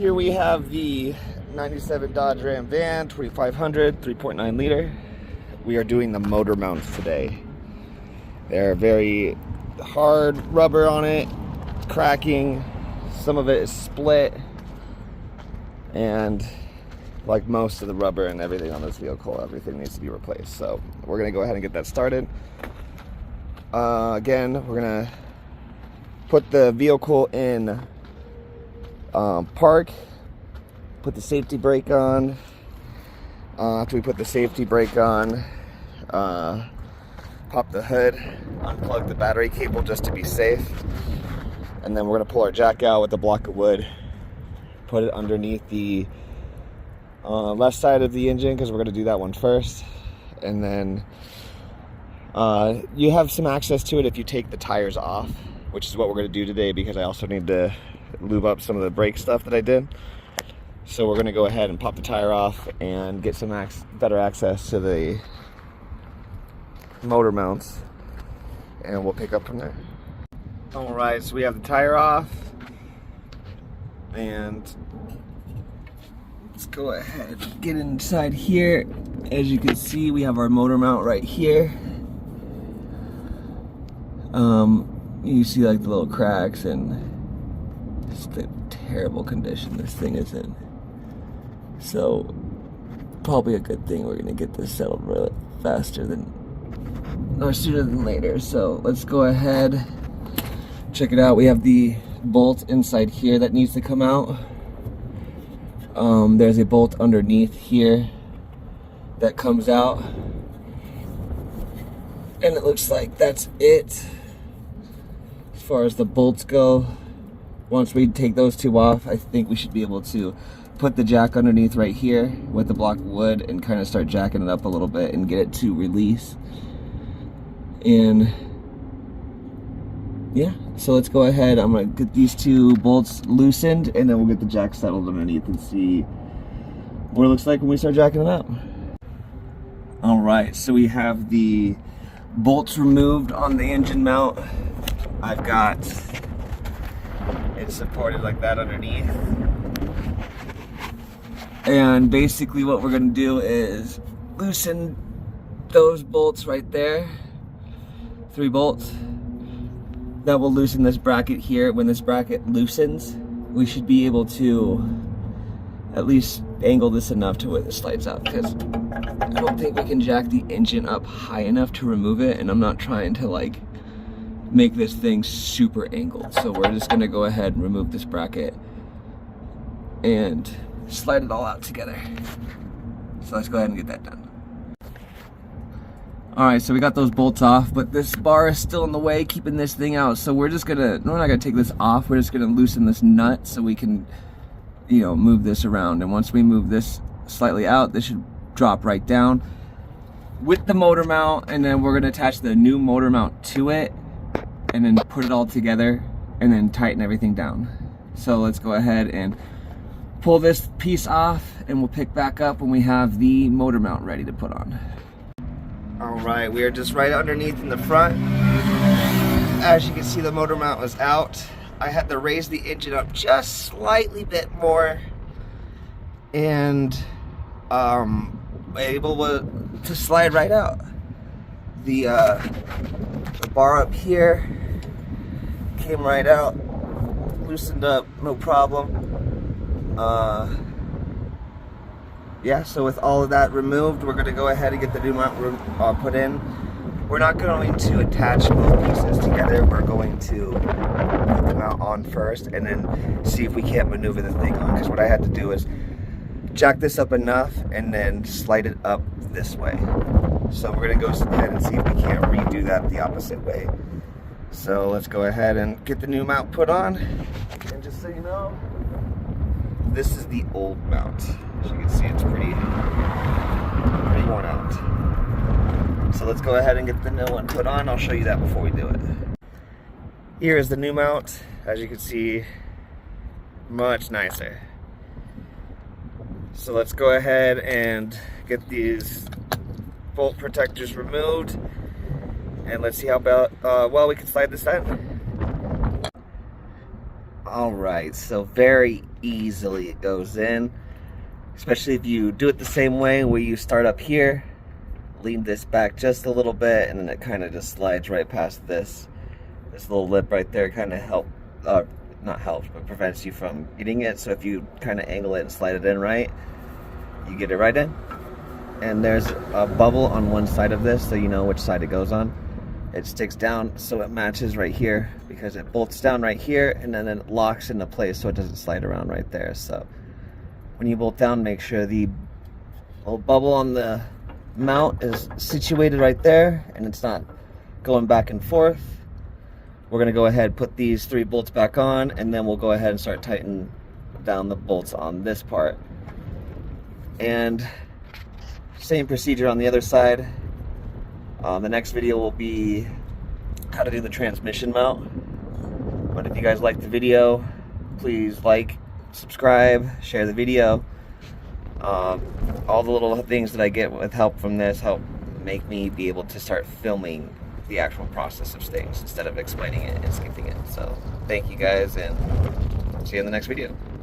Here we have the 97 Dodge Ram van, 2500, 3.9 liter. We are doing the motor mounts today. They're very hard rubber on it, cracking. Some of it is split. And like most of the rubber and everything on this vehicle, everything needs to be replaced. So we're gonna go ahead and get that started. Again, we're gonna put the vehicle in park, put the safety brake on. After we put the safety brake on, pop the hood, unplug the battery cable just to be safe, and then we're gonna pull our jack out with a block of wood, put it underneath the left side of the engine because we're gonna do that one first, and then you have some access to it if you take the tires off, which is what we're gonna do today because I also need to lube up some of the brake stuff that I did. So we're gonna go ahead and pop the tire off and get some better access to the motor mounts, and we'll pick up from there. All right, so we have the tire off, and let's go ahead and get inside here. As you can see, we have our motor mount right here. You see like the little cracks and just the terrible condition this thing is in. So probably a good thing we're gonna get this settled really faster than or sooner than later. So let's go ahead, check it out. We have the bolt inside here that needs to come out. There's a bolt underneath here that comes out, and it looks like that's it as far as the bolts go. Once we take those two off, I think we should be able to put the jack underneath right here with the block of wood and kind of start jacking it up a little bit and get it to release. And yeah, so let's go ahead. I'm gonna get these two bolts loosened, and then we'll get the jack settled underneath and see what it looks like when we start jacking it up. All right, so we have the bolts removed on the engine mount. I've got it supported like that underneath. And basically what we're gonna do is loosen those bolts right there, 3 bolts. That will loosen this bracket here. When this bracket loosens, we should be able to at least angle this enough to where this slides out, because I don't think we can jack the engine up high enough to remove it, and I'm not trying to like make this thing super angled. So we're just gonna go ahead and remove this bracket and slide it all out together. So let's go ahead and get that done. All right, so we got those bolts off, but this bar is still in the way, keeping this thing out. So we're not gonna take this off. We're just gonna loosen this nut so we can, you know, move this around. And once we move this slightly out, this should drop right down with the motor mount. And then we're gonna attach the new motor mount to it, and then put it all together, and then tighten everything down. So let's go ahead and pull this piece off, and we'll pick back up when we have the motor mount ready to put on. All right, we are just right underneath in the front. As you can see, the motor mount was out. I had to raise the engine up just slightly bit more, and able to slide right out. The bar up here came right out, loosened up, no problem. Yeah, so with all of that removed, we're gonna go ahead and get the new mount put in. We're not going to attach both pieces together. We're going to put the mount on first and then see if we can't maneuver the thing on. Because what I had to do is jack this up enough and then slide it up this way. So we're gonna go ahead and see if we can't redo that the opposite way. So let's go ahead and get the new mount put on. And just so you know, this is the old mount. As you can see, it's pretty worn out. So let's go ahead and get the new one put on. I'll show you that before we do it. Here is the new mount. As you can see, much nicer. So let's go ahead and get these bolt protectors removed, and let's see how well we can slide this in. All right, so very easily it goes in, especially if you do it the same way where you start up here, lean this back just a little bit, and then it kind of just slides right past this little lip right there. Kind of not helps, but prevents you from getting it. So if you kind of angle it and slide it in right, you get it right in. And there's a bubble on one side of this, so you know which side it goes on. It sticks down so it matches right here, because it bolts down right here and then it locks into place so it doesn't slide around right there. So when you bolt down, make sure the little bubble on the mount is situated right there and it's not going back and forth. We're going to go ahead and put these 3 bolts back on, and then we'll go ahead and start tightening down the bolts on this part. And same procedure on the other side. The next video will be how to do the transmission mount. But if you guys like the video, please like, subscribe, share the video. All the little things that I get with help from this help make me be able to start filming the actual process of things instead of explaining it and skipping it. So thank you guys, and see you in the next video.